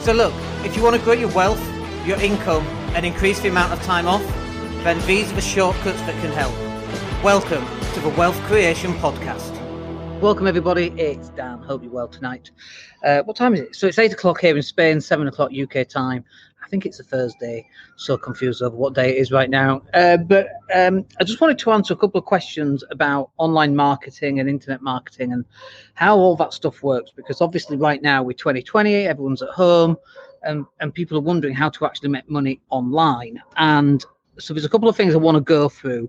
So look, if you want to grow your wealth, your income, and increase the amount of time off, then these are the shortcuts that can help. Welcome to the Wealth Creation Podcast. Welcome everybody, it's Dan. Hope you're well tonight. What time is it? So it's 8 o'clock here in Spain, 7 o'clock UK time. I think it's a Thursday, so confused over what day it is right now. But I just wanted to answer a couple of questions about online marketing and internet marketing and how all that stuff works. Because obviously right now we're 2020, everyone's at home, and people are wondering how to actually make money online. And so there's a couple of things I want to go through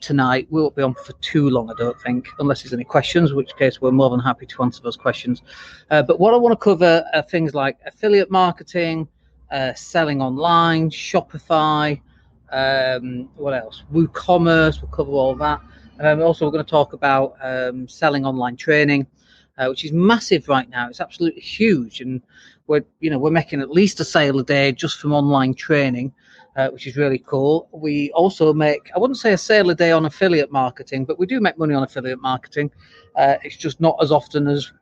tonight. We won't be on for too long, I don't think, unless there's any questions, in which case we're more than happy to answer those questions. But what I want to cover are things like affiliate marketing, selling online, Shopify, what else? WooCommerce, we'll cover all that. And also we're going to talk about selling online training, which is massive right now. It's absolutely huge, and we're making at least a sale a day just from online training. Which is really cool. We also make, I wouldn't say a sale a day on affiliate marketing, but we do make money on affiliate marketing. It's just not as often as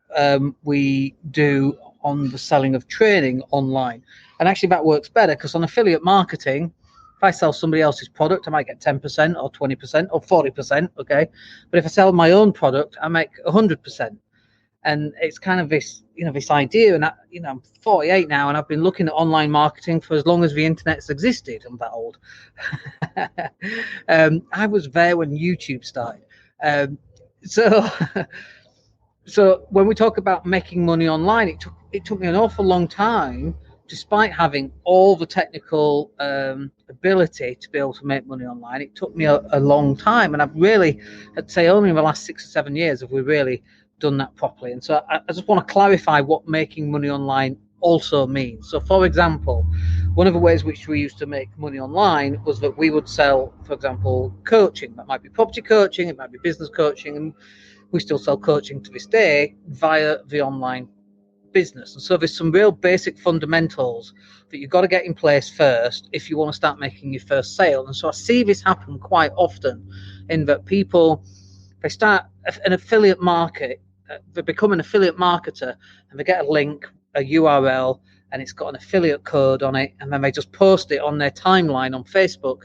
we do on the selling of training online. And actually that works better because on affiliate marketing, if I sell somebody else's product, I might get 10% or 20% or 40%, okay? But if I sell my own product, I make 100%. And it's kind of this, this idea. And I'm 48 now, and I've been looking at online marketing for as long as the internet's existed. I'm that old. I was there when YouTube started. So when we talk about making money online, it took me an awful long time, despite having all the technical ability to be able to make money online. It took me a long time, and I'd say only in the last 6 or 7 years have we really done that properly. And so I just want to clarify what making money online also means. So for example, one of the ways which we used to make money online was that we would sell, for example, coaching. That might be property coaching, it might be business coaching, and we still sell coaching to this day via the online business. And so there's some real basic fundamentals that you've got to get in place first if you want to start making your first sale. And so I see this happen quite often in that people, they start an affiliate market, they become an affiliate marketer, and they get a link, a URL, and it's got an affiliate code on it, and then they just post it on their timeline on Facebook,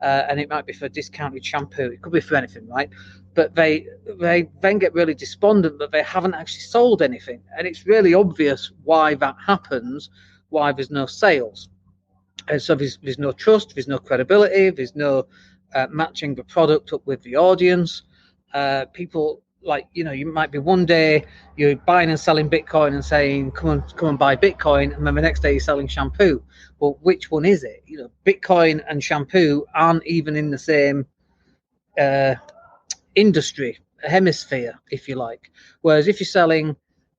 and it might be for discounted shampoo, it could be for anything, right? But they then get really despondent that they haven't actually sold anything, and it's really obvious why that happens, why there's no sales. And so there's no trust, there's no credibility, there's no matching the product up with the audience. People, you might be one day you're buying and selling Bitcoin and saying, come and buy Bitcoin, and then the next day you're selling shampoo. Well, which one is it? Bitcoin and shampoo aren't even in the same industry, hemisphere, if you like. Whereas if you're selling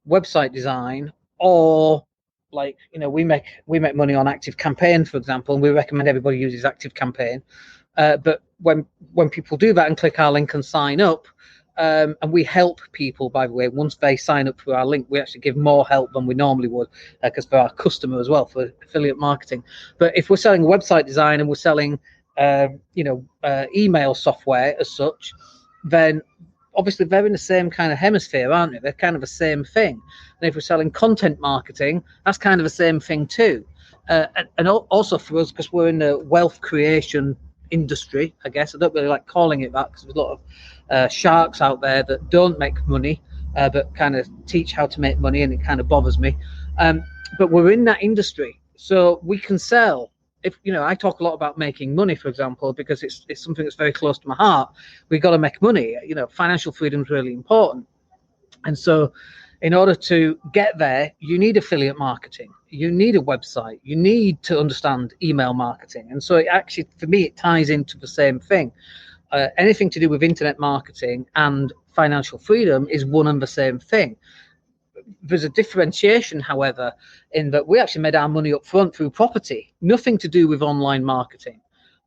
website design, or we make money on Active Campaign, for example, and we recommend everybody uses Active Campaign. But when people do that and click our link and sign up, and we help people, by the way, once they sign up through our link, we actually give more help than we normally would, because for our customer as well, for affiliate marketing. But if we're selling website design and we're selling, email software as such, then obviously they're in the same kind of hemisphere, aren't they? They're kind of the same thing. And if we're selling content marketing, that's kind of the same thing too. And also for us, because we're in the wealth creation industry, I guess. I don't really like calling it that because there's a lot of sharks out there that don't make money, but kind of teach how to make money, and it kind of bothers me. But we're in that industry, so we can sell. If I talk a lot about making money, for example, because it's something that's very close to my heart. We've got to make money. Financial freedom is really important, and so in order to get there, you need affiliate marketing. You need a website. You need to understand email marketing. And so for me, it ties into the same thing. Anything to do with internet marketing and financial freedom is one and the same thing. There's a differentiation, however, in that we actually made our money up front through property, nothing to do with online marketing.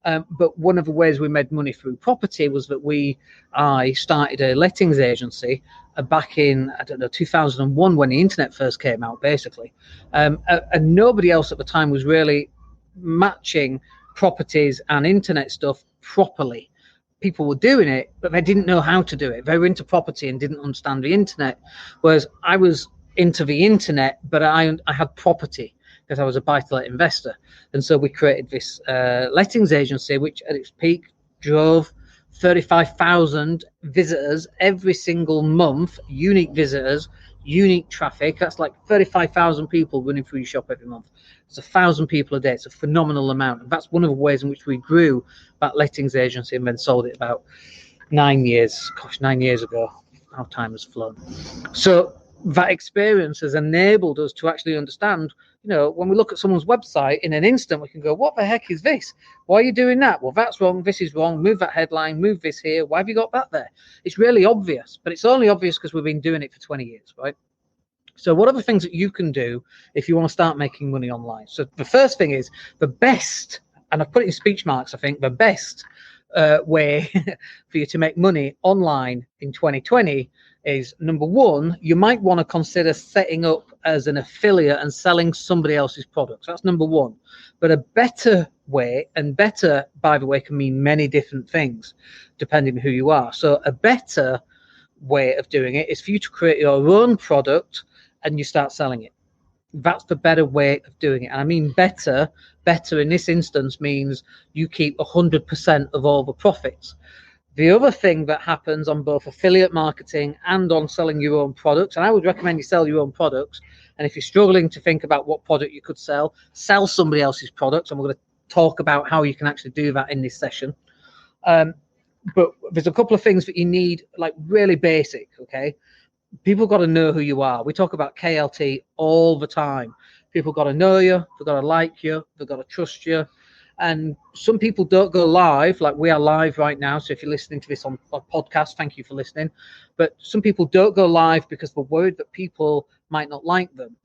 But one of the ways we made money through property was that I started a lettings agency back in, 2001, when the internet first came out, basically. And nobody else at the time was really matching properties and internet stuff properly. People were doing it, but they didn't know how to do it. They were into property and didn't understand the internet, whereas I was into the internet, but I had property. because I was a buy-to-let investor. And so we created this lettings agency, which at its peak drove 35,000 visitors every single month, unique visitors, unique traffic. That's like 35,000 people running through your shop every month. It's 1,000 people a day. It's a phenomenal amount. And that's one of the ways in which we grew that lettings agency and then sold it about 9 years ago. How time has flown. So that experience has enabled us to actually understand, when we look at someone's website in an instant, we can go, what the heck is this? Why are you doing that? Well, that's wrong. This is wrong. Move that headline, move this here. Why have you got that there? It's really obvious, but it's only obvious because we've been doing it for 20 years, right? So what are the things that you can do if you want to start making money online? So the first thing is the best, and I've put it in speech marks, I think, the best way for you to make money online in 2020 is, number one, you might want to consider setting up as an affiliate and selling somebody else's products. That's number one. But a better way, and better, by the way, can mean many different things depending on who you are. So a better way of doing it is for you to create your own product and you start selling it. That's the better way of doing it. And I mean better in this instance means you keep 100% of all the profits. The other thing that happens on both affiliate marketing and on selling your own products, and I would recommend you sell your own products. And if you're struggling to think about what product you could sell somebody else's products. And we're going to talk about how you can actually do that in this session. But there's a couple of things that you need, like really basic, okay? People got to know who you are. We talk about KLT all the time. People got to know you, they've got to like you, they've got to trust you. And some people don't go live, like we are live right now. So if you're listening to this on a podcast, thank you for listening. But some people don't go live because they're worried that people might not like them.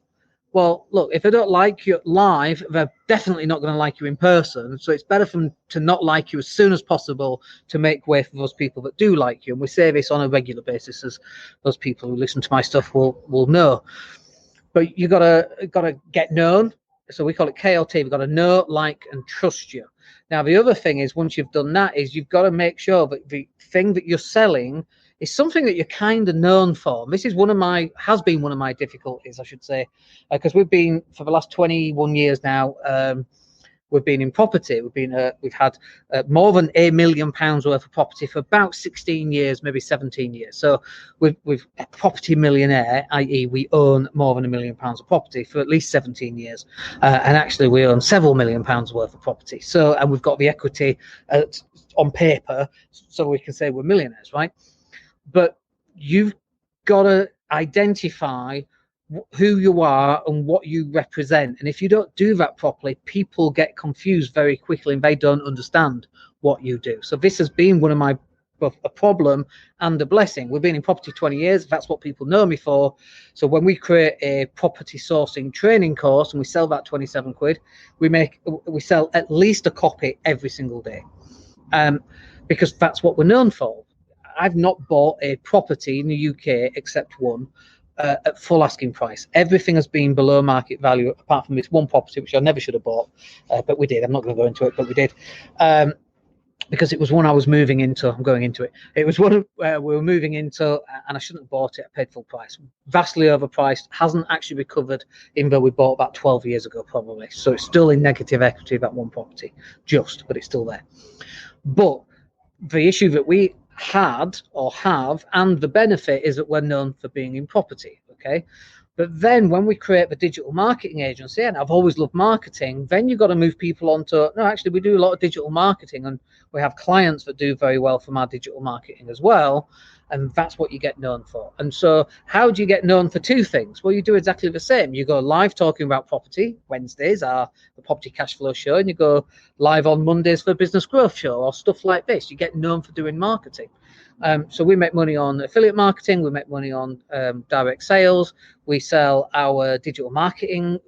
Well, look, if they don't like you live, they're definitely not going to like you in person. So it's better for them to not like you as soon as possible to make way for those people that do like you. And we say this on a regular basis, as those people who listen to my stuff will know. But you gotta get known. So we call it KLT. We've got to know, like, and trust you. Now, the other thing is, once you've done that, is you've got to make sure that the thing that you're selling is something that you're kind of known for. And this is has been one of my difficulties, I should say, because we've been, for the last 21 years now, we've been in property. We've had more than £1 million worth of property for about 16 years, maybe 17 years. So we've a property millionaire, i.e. we own more than £1 million of property for at least 17 years. And actually we own several £1 million worth of property. So, and we've got the equity on paper, so we can say we're millionaires, right? But you've got to identify who you are and what you represent. And if you don't do that properly, people get confused very quickly and they don't understand what you do. So this has been one of my, both a problem and a blessing. We've been in property 20 years. That's what people know me for. So when we create a property sourcing training course and we sell that 27 quid, we sell at least a copy every single day, because that's what we're known for. I've not bought a property in the UK except one at full asking price. Everything has been below market value, apart from this one property, which I never should have bought, but we did. I'm not going to go into it, but we did, because it was one I was moving into. I'm going into it. It was one we were moving into, and I shouldn't have bought it. I paid full price. Vastly overpriced. Hasn't actually recovered, even though we bought about 12 years ago, probably. So it's still in negative equity, that one property, but it's still there. But the issue that we had or have, and the benefit, is that we're known for being in property, okay? But then when we create the digital marketing agency, and I've always loved marketing, then you've got to move people onto, no, actually we do a lot of digital marketing, and we have clients that do very well from our digital marketing as well, and that's what you get known for. And so how do you get known for two things? Well, you do exactly the same. You go live talking about property. Wednesdays are the property cash flow show, and you go live on Mondays for business growth show or stuff like this. You get known for doing marketing. So we make money on affiliate marketing. We make money on direct sales. We sell our digital marketing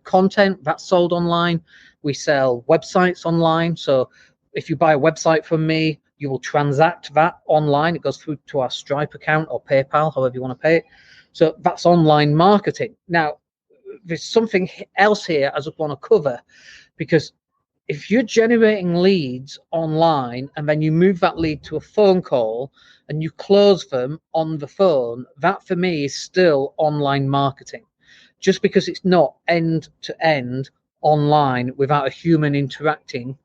content that's sold online. We sell websites online. So if you buy a website from me, you will transact that online. It goes through to our Stripe account or PayPal, however you want to pay it. So that's online marketing. Now, there's something else here I just want to cover, because if you're generating leads online and then you move that lead to a phone call and you close them on the phone, that for me is still online marketing. just because it's not end to end online without a human interacting,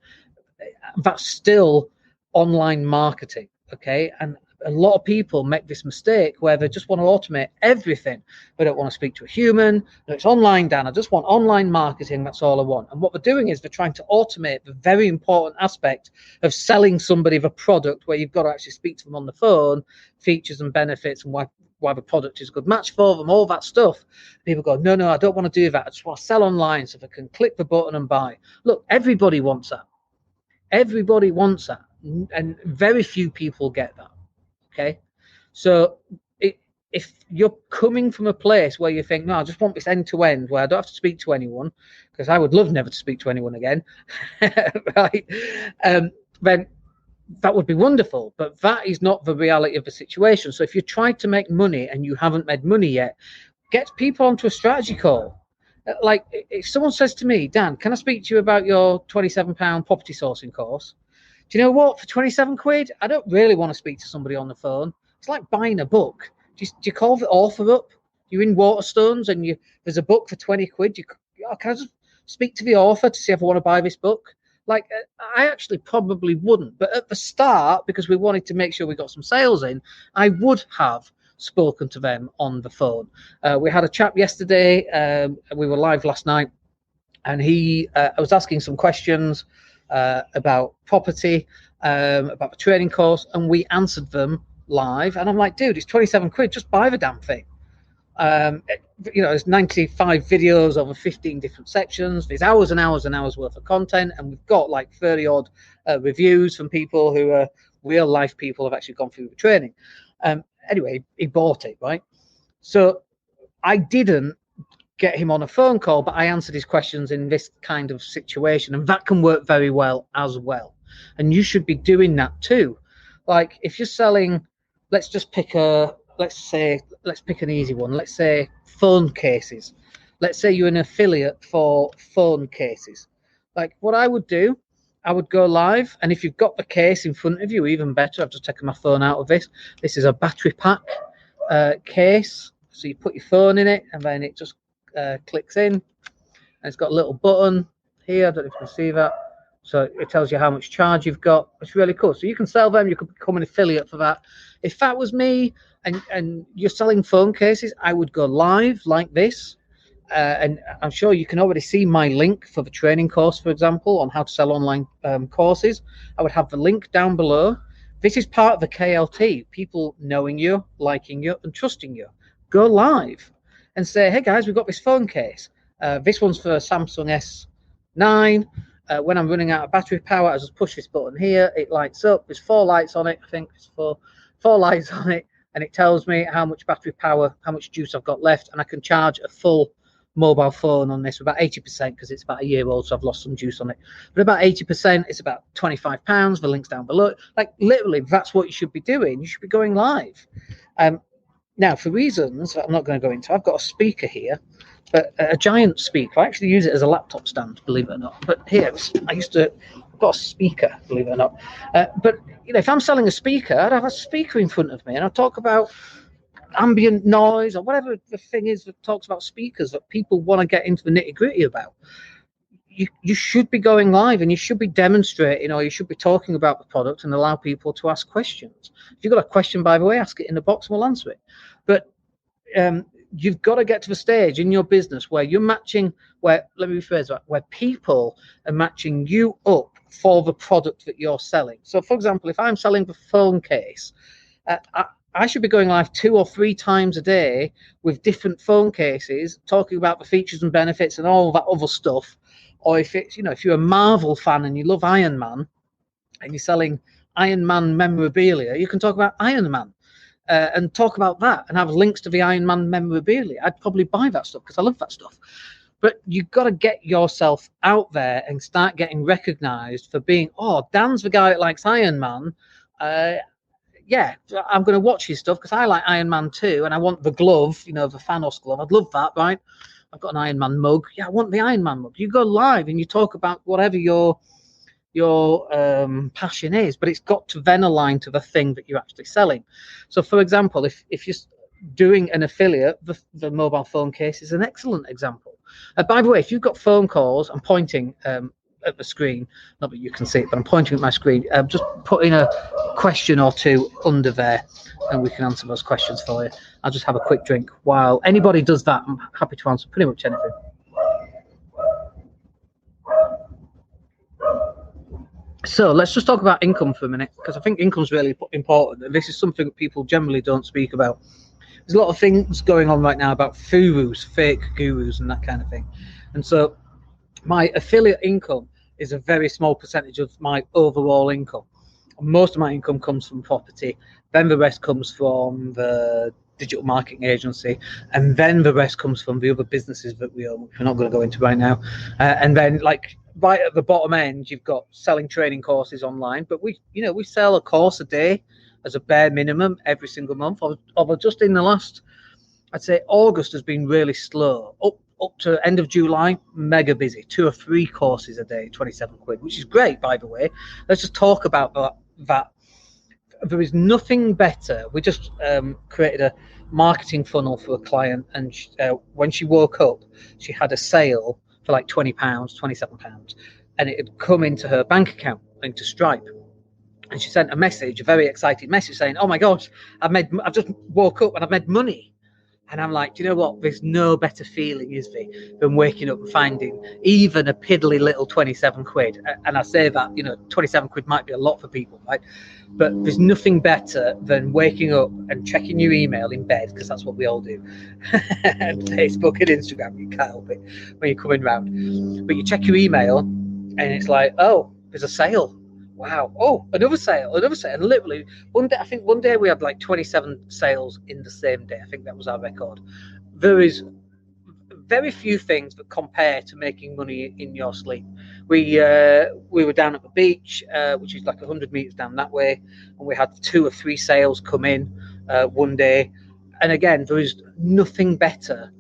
that's still online marketing. Okay. And a lot of people make this mistake where they just want to automate everything. They don't want to speak to a human. No, it's online, Dan. I just want online marketing. That's all I want. And what they're doing is they're trying to automate the very important aspect of selling somebody the product, where you've got to actually speak to them on the phone, features and benefits, and why the product is a good match for them, all that stuff. People go, no, I don't want to do that. I just want to sell online so they can click the button and buy. Look, everybody wants that. Everybody wants that. And very few people get that. Okay, so if you're coming from a place where you think, no, I just want this end to end, where I don't have to speak to anyone, because I would love never to speak to anyone again, right? Then that would be wonderful, but that is not the reality of the situation. So if you try to make money and you haven't made money yet, get people onto a strategy call. Like if someone says to me, Dan, can I speak to you about your £27 property sourcing course? Do you know what? For 27 quid, I don't really want to speak to somebody on the phone. It's like buying a book. Do you call the author up? You're in Waterstones and there's a book for 20 quid. Can I just speak to the author to see if I want to buy this book? Like, I actually probably wouldn't. But at the start, because we wanted to make sure we got some sales in, I would have spoken to them on the phone. We had a chap yesterday. We were live last night. And I was asking some questions about property, about the training course, and we answered them live. And I'm like, dude, it's 27 quid, just buy the damn thing. There's 95 videos over 15 different sections. There's hours and hours and hours worth of content, and we've got like 30 odd reviews from people who are real life people who have actually gone through the training. Anyway, he bought it, right? So I didn't get him on a phone call, but I answered his questions in this kind of situation, and that can work very well as well. And you should be doing that too. Like if you're selling, let's pick an easy one. Let's say phone cases. Let's say you're an affiliate for phone cases. Like what I would do, I would go live, and if you've got the case in front of you, even better. I've just taken my phone out of this. This is a battery pack case. So you put your phone in it, and then it just clicks in, and it's got a little button here. I don't know if you can see that. So it tells you how much charge you've got. It's really cool. So you can sell them. You could become an affiliate for that. If that was me and you're selling phone cases, I would go live like this. And I'm sure you can already see my link for the training course, for example, on how to sell online courses. I would have the link down below. This is part of the KLT, people knowing you, liking you, and trusting you. Go live and say, hey guys, we've got this phone case. This one's for a Samsung S9. When I'm running out of battery power, I just push this button here. It lights up. There's 4 lights on it. I think it's four lights on it. And it tells me how much battery power, how much juice I've got left. And I can charge a full mobile phone on this, about 80%, because it's about a year old, so I've lost some juice on it. But about 80%, it's about £25. The link's down below. Like literally, that's what you should be doing. You should be going live. Now, for reasons that I'm not going to go into, I've got a speaker here, but a giant speaker. I actually use it as a laptop stand, believe it or not. But here, I've got a speaker, believe it or not. But if I'm selling a speaker, I'd have a speaker in front of me, and I'll talk about ambient noise or whatever the thing is that talks about speakers that people want to get into the nitty-gritty about. You should be going live, and you should be demonstrating, or you should be talking about the product and allow people to ask questions. If you've got a question, by the way, ask it in the box and we'll answer it. But you've got to get to the stage in your business where you're matching, let me rephrase that, where people are matching you up for the product that you're selling. So, for example, if I'm selling the phone case, I should be going live 2 or 3 times a day with different phone cases, talking about the features and benefits and all that other stuff. Or if it's, if you're a Marvel fan and you love Iron Man and you're selling Iron Man memorabilia, you can talk about Iron Man and talk about that and have links to the Iron Man memorabilia. I'd probably buy that stuff because I love that stuff. But you've got to get yourself out there and start getting recognized for being, Dan's the guy that likes Iron Man. Yeah, I'm going to watch his stuff because I like Iron Man too, and I want the glove, the Thanos glove. I'd love that, right? I've got an Iron Man mug. Yeah, I want the Iron Man mug. You go live and you talk about whatever your passion is, but it's got to then align to the thing that you're actually selling. So, for example, if doing an affiliate, the mobile phone case is an excellent example. By the way, if you've got phone calls, I'm pointing at the screen, not that you can see it, but I'm pointing at my screen. Just put in a question or two under there and we can answer those questions for you. I'll just have a quick drink. While anybody does that, I'm happy to answer pretty much anything. So let's just talk about income for a minute, because I think income's really important, and this is something that people generally don't speak about. There's a lot of things going on right now about gurus, fake gurus, and that kind of thing. And so my affiliate income is a very small percentage of my overall income. Most of my income comes from property, then the rest comes from the digital marketing agency, and then the rest comes from the other businesses that we own, which we're not going to go into right now. And then, like, right at the bottom end, you've got selling training courses online, but we sell a course a day as a bare minimum every single month. Although just in the last, I'd say August has been really slow. Up to end of July, mega busy. 2 or 3 courses a day, 27 quid, which is great, by the way. Let's just talk about that. There is nothing better. We just created a marketing funnel for a client, and when she woke up, she had a sale for like £20, £27, and it had come into her bank account, into Stripe. And she sent a message, a very excited message, saying, "Oh my gosh, I've just woke up and I've made money." And I'm like, do you know what? There's no better feeling, is there, than waking up and finding even a piddly little 27 quid. And I say that, 27 quid might be a lot for people, right? But there's nothing better than waking up and checking your email in bed, because that's what we all do. And Facebook and Instagram, you can't help it when you're coming round. But you check your email and it's like, oh, there's a sale. Wow. Oh, another sale. And literally one day we had like 27 sales in the same day. I think that was our record. There is very few things that compare to making money in your sleep. We were down at the beach, which is like 100 meters down that way, and we had 2 or 3 sales come in one day. And again, there is nothing better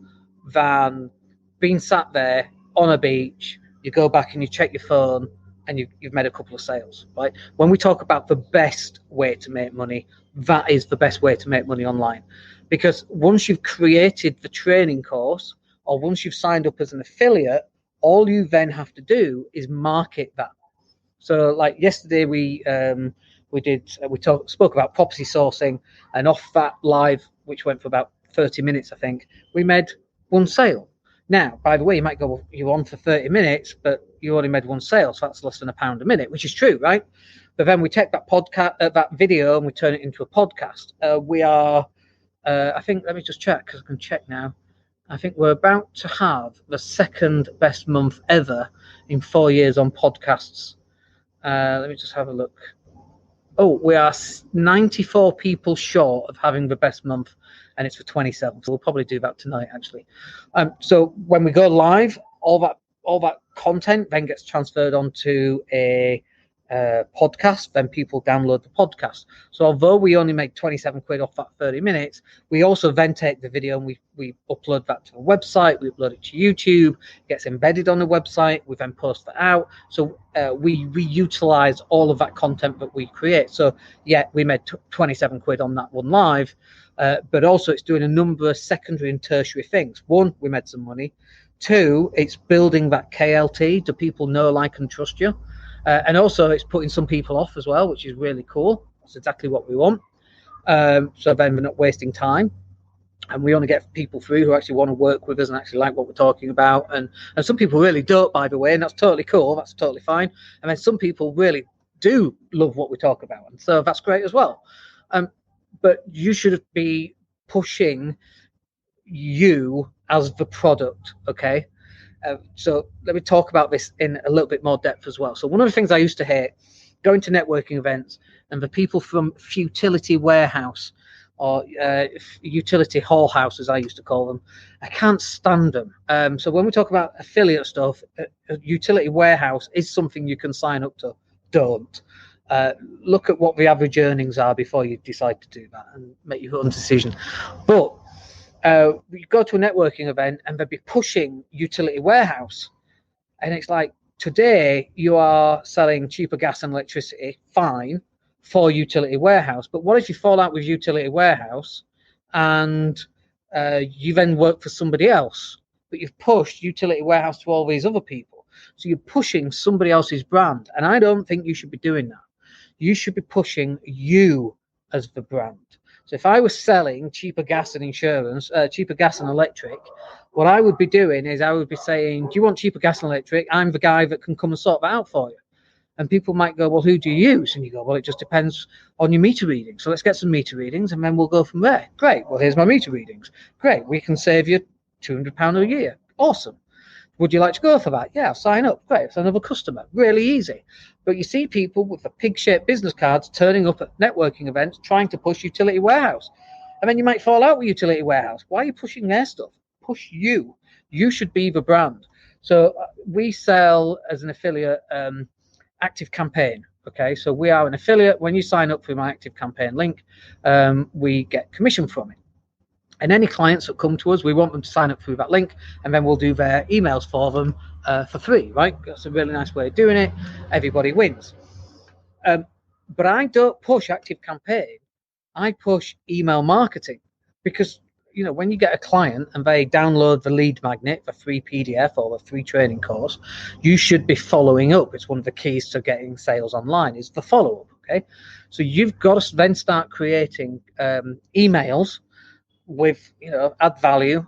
than being sat there on a beach. You go back and you check your phone, and you've made a couple of sales, right? When we talk about the best way to make money, that is the best way to make money online. Because once you've created the training course, or once you've signed up as an affiliate, all you then have to do is market that. So like yesterday we spoke about property sourcing, and off that live, which went for about 30 minutes, I think, we made 1 sale. Now, by the way, you might go, well, you're on for 30 minutes, but you only made 1 sale, so that's less than £1 a minute, which is true, right? But then we take that that video, and we turn it into a podcast. We are, I think, let me just check, because I can check now. I think we're about to have the 2nd best month ever in 4 years on podcasts. Let me just have a look. Oh, we are 94 people short of having the best month, and it's for 27. So we'll probably do that tonight, actually. So when we go live, all that content then gets transferred onto a podcast. Then people download the podcast. So although we only make 27 quid off that 30 minutes, we also then take the video and we upload that to the website. We upload it to YouTube. It gets embedded on the website. We then post that out. So we reutilize all of that content that we create. So yeah, we made 27 quid on that one live, but also it's doing a number of secondary and tertiary things. 1, we made some money. 2, it's building that KLT. Do people know, like, and trust you? And also it's putting some people off as well, which is really cool. That's exactly what we want. So then we're not wasting time. And we only get people through who actually want to work with us and actually like what we're talking about. And some people really don't, by the way, and that's totally cool. That's totally fine. And then some people really do love what we talk about. And so that's great as well. But you should be pushing you as the product, okay? So let me talk about this in a little bit more depth as well. So one of the things I used to hate, going to networking events, and the people from Futility Warehouse, or utility hall house, as I used to call them, I can't stand them. So when we talk about affiliate stuff, a utility warehouse is something you can sign up to. Don't. Look at what the average earnings are before you decide to do that, and make your own decision. But you go to a networking event and they'll be pushing utility warehouse, and it's like, today you are selling cheaper gas and electricity, fine, for utility warehouse, but what if you fall out with utility warehouse and you then work for somebody else, but you've pushed Utility Warehouse to all these other people. So you're pushing somebody else's brand, and I don't think you should be doing that. You should be pushing you as the brand. So if I was selling cheaper gas and insurance, cheaper gas and electric, what I would be doing is I would be saying, do you want cheaper gas and electric? I'm the guy that can come and sort that out for you. And people might go, well, who do you use? And you go, well, it just depends on your meter readings. So let's get some meter readings and then we'll go from there. Great. Well, here's my meter readings. Great. We can save you £200 a year. Awesome. Would you like to go for that? Yeah, sign up. Great. It's another customer. Really easy. But you see people with the pig-shaped business cards turning up at networking events trying to push Utility Warehouse. And then you might fall out with Utility Warehouse. Why are you pushing their stuff? Push you. You should be the brand. So we sell as an affiliate Active Campaign. Okay, so we are an affiliate. When you sign up through my Active Campaign link, we get commission from it. And any clients that come to us, we want them to sign up through that link, and then we'll do their emails for them for free, right? That's a really nice way of doing it. Everybody wins. But I don't push Active Campaign. I push email marketing, because when you get a client and they download the lead magnet, the free PDF or the free training course, you should be following up. It's one of the keys to getting sales online is the follow-up, okay? So you've got to then start creating emails with, add value,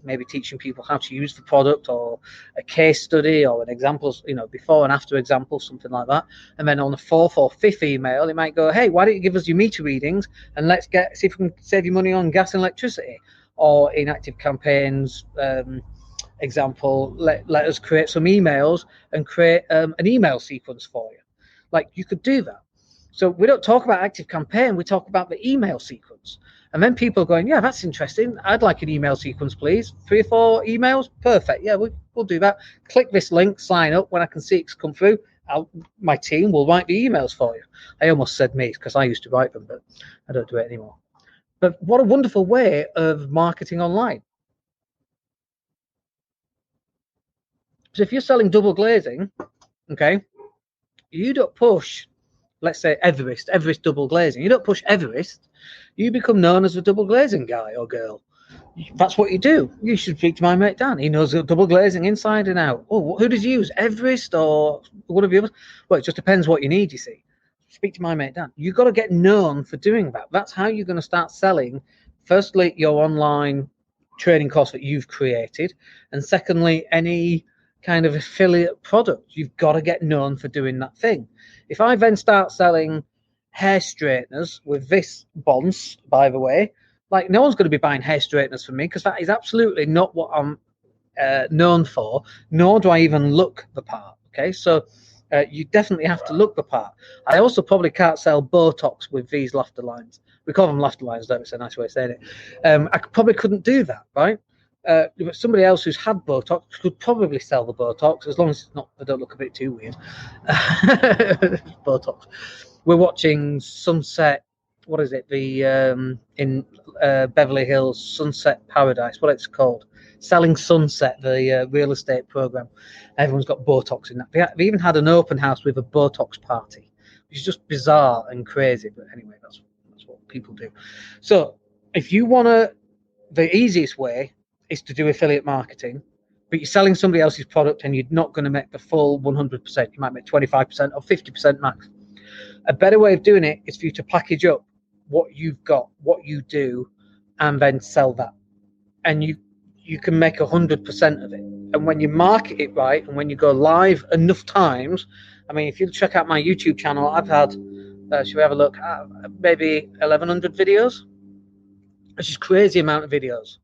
maybe teaching people how to use the product or a case study or an example, before and after example, something like that. And then on the fourth or fifth email, it might go, hey, why don't you give us your meter readings and let's see if we can save you money on gas and electricity. Or in Active Campaigns example, let us create some emails and create an email sequence for you. Like, you could do that. So we don't talk about Active Campaign, we talk about the email sequence. And then people are going, yeah, that's interesting. I'd like an email sequence, please. 3 or 4 emails? Perfect. Yeah, we'll do that. Click this link, sign up. When I can see it come through, my team will write the emails for you. I almost said me because I used to write them, but I don't do it anymore. But what a wonderful way of marketing online. So if you're selling double glazing, okay, you don't push, let's say, Everest double glazing. You don't push Everest. You become known as a double glazing guy or girl. That's what you do. You should speak to my mate Dan. He knows double glazing inside and out. Oh, who does he use? Everest or one of the others? Well, it just depends what you need, you see. Speak to my mate Dan. You've got to get known for doing that. That's how you're going to start selling, firstly, your online training course that you've created, and secondly, any kind of affiliate product. You've got to get known for doing that thing. If I then start selling hair straighteners with this bonce, by the way, like, no one's going to be buying hair straighteners from me because that is absolutely not what I'm known for, nor do I even look the part. Okay, so you definitely have to look the part. I also probably can't sell Botox with these laughter lines. We call them laughter lines, don't we? It's a nice way of saying it. I probably couldn't do that, right? But somebody else who's had Botox could probably sell the Botox, as long as it's not, they don't look a bit too weird. Botox. We're watching Sunset, what is it? The in Beverly Hills, Sunset Paradise, what it's called. Selling Sunset, the real estate program. Everyone's got Botox in that. They even had an open house with a Botox party, which is just bizarre and crazy. But anyway, that's what people do. So if you want to, the easiest way is to do affiliate marketing, but you're selling somebody else's product and you're not going to make the full 100%. You might make 25% or 50% max. A better way of doing it is for you to package up what you've got, what you do, and then sell that. And you can make 100% of it. And when you market it right, and when you go live enough times, I mean, if you check out my YouTube channel, I've had, should we have a look, maybe 1,100 videos, which is crazy amount of videos,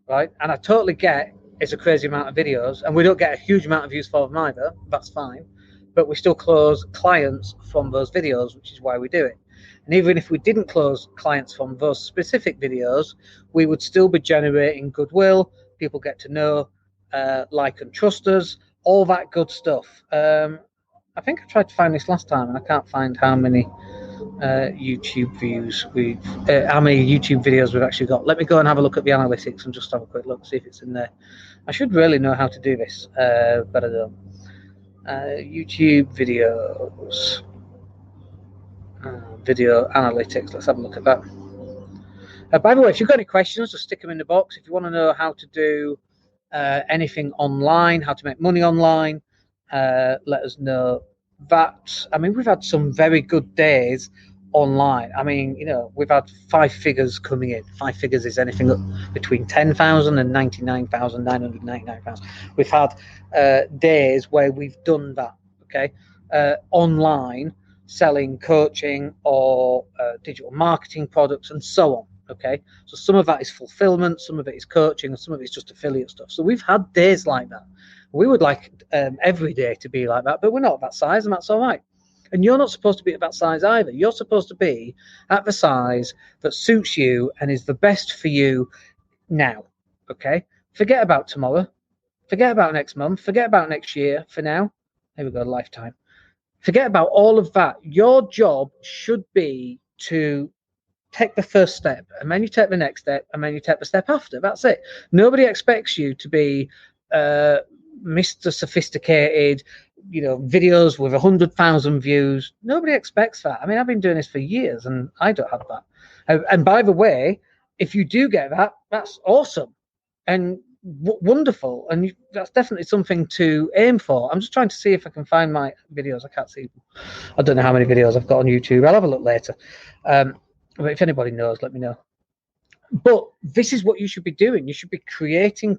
right? And I totally get it's a crazy amount of videos, and we don't get a huge amount of views for them either. That's fine. But we still close clients from those videos, which is why we do it. And even if we didn't close clients from those specific videos, we would still be generating goodwill. People get to know, like and trust us, all that good stuff. I think I tried to find this last time, and I can't find how many YouTube views how many YouTube videos we've actually got. Let me go and have a look at the analytics and just have a quick look, see if it's in there. I should really know how to do this, but I don't. YouTube videos, video analytics. Let's have a look at that. By the way, if you've got any questions, just stick them in the box. If you want to know how to do anything online, how to make money online, let us know that. I mean, we've had some very good days online. I mean, we've had 5 figures coming in. 5 figures is anything up between 10,000 and 99,999 pounds. We've had days where we've done that, okay, online, selling coaching or digital marketing products and so on. Okay, so some of that is fulfillment, some of it is coaching, and some of it's just affiliate stuff. So we've had days like that. We would like every day to be like that, but we're not at that size, and that's all right. And you're not supposed to be at that size either. You're supposed to be at the size that suits you and is the best for you now. Okay, forget about tomorrow, forget about next month, forget about next year. For now, here we go, lifetime. Forget about all of that. Your job should be to take the first step, and then you take the next step, and then you take the step after. That's it. Nobody expects you to be Mr. Sophisticated, videos with 100,000 views. Nobody expects that. I mean, I've been doing this for years, and I don't have that. And by the way, if you do get that, that's awesome and wonderful, and that's definitely something to aim for. I'm just trying to see if I can find my videos. I can't see them. I don't know how many videos I've got on YouTube. I'll have a look later. But if anybody knows, let me know. But this is what you should be doing. You should be creating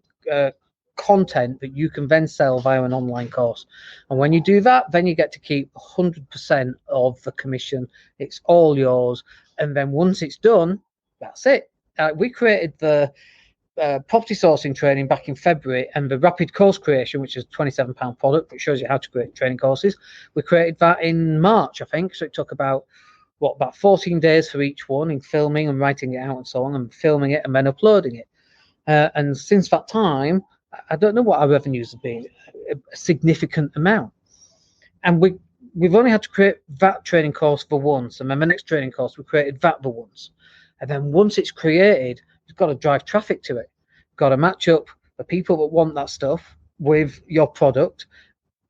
content that you can then sell via an online course. And when you do that, then you get to keep 100% of the commission. It's all yours. And then once it's done, that's it. We created the property sourcing training back in February, and the rapid course creation, which is a £27 product that shows you how to create training courses. We created that in March, I think. So it took about 14 days for each one in filming and writing it out and so on, and filming it and then uploading it. And since that time, I don't know what our revenues have been, a significant amount. And we've only had to create that training course for once. And then the next training course, we created that for once. And then once it's created, you've got to drive traffic to it. You've got to match up the people that want that stuff with your product,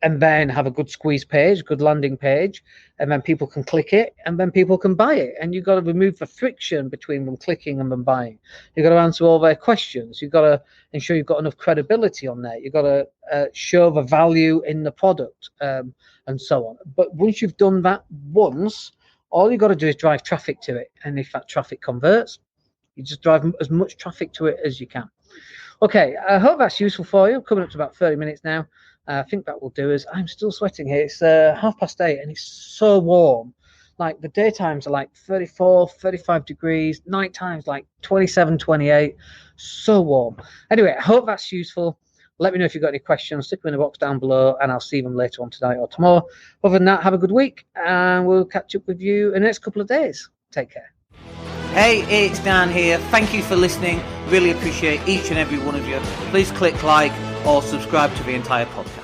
and then have a good squeeze page, good landing page, and then people can click it, and then people can buy it. And you've got to remove the friction between them clicking and them buying. You've got to answer all their questions. You've got to ensure you've got enough credibility on there. You've got to show the value in the product, and so on. But once you've done that once, all you've got to do is drive traffic to it. And if that traffic converts, you just drive as much traffic to it as you can. Okay, I hope that's useful for you. Coming up to about 30 minutes now. I think that will do us. I'm still sweating here. It's 8:30 and it's so warm. Like the daytimes are like 34, 35 degrees. Night times like 27, 28. So warm. Anyway, I hope that's useful. Let me know if you've got any questions. Stick them in the box down below and I'll see them later on tonight or tomorrow. Other than that, have a good week and we'll catch up with you in the next couple of days. Take care. Hey, it's Dan here. Thank you for listening. Really appreciate each and every one of you. Please click like or subscribe to the entire podcast.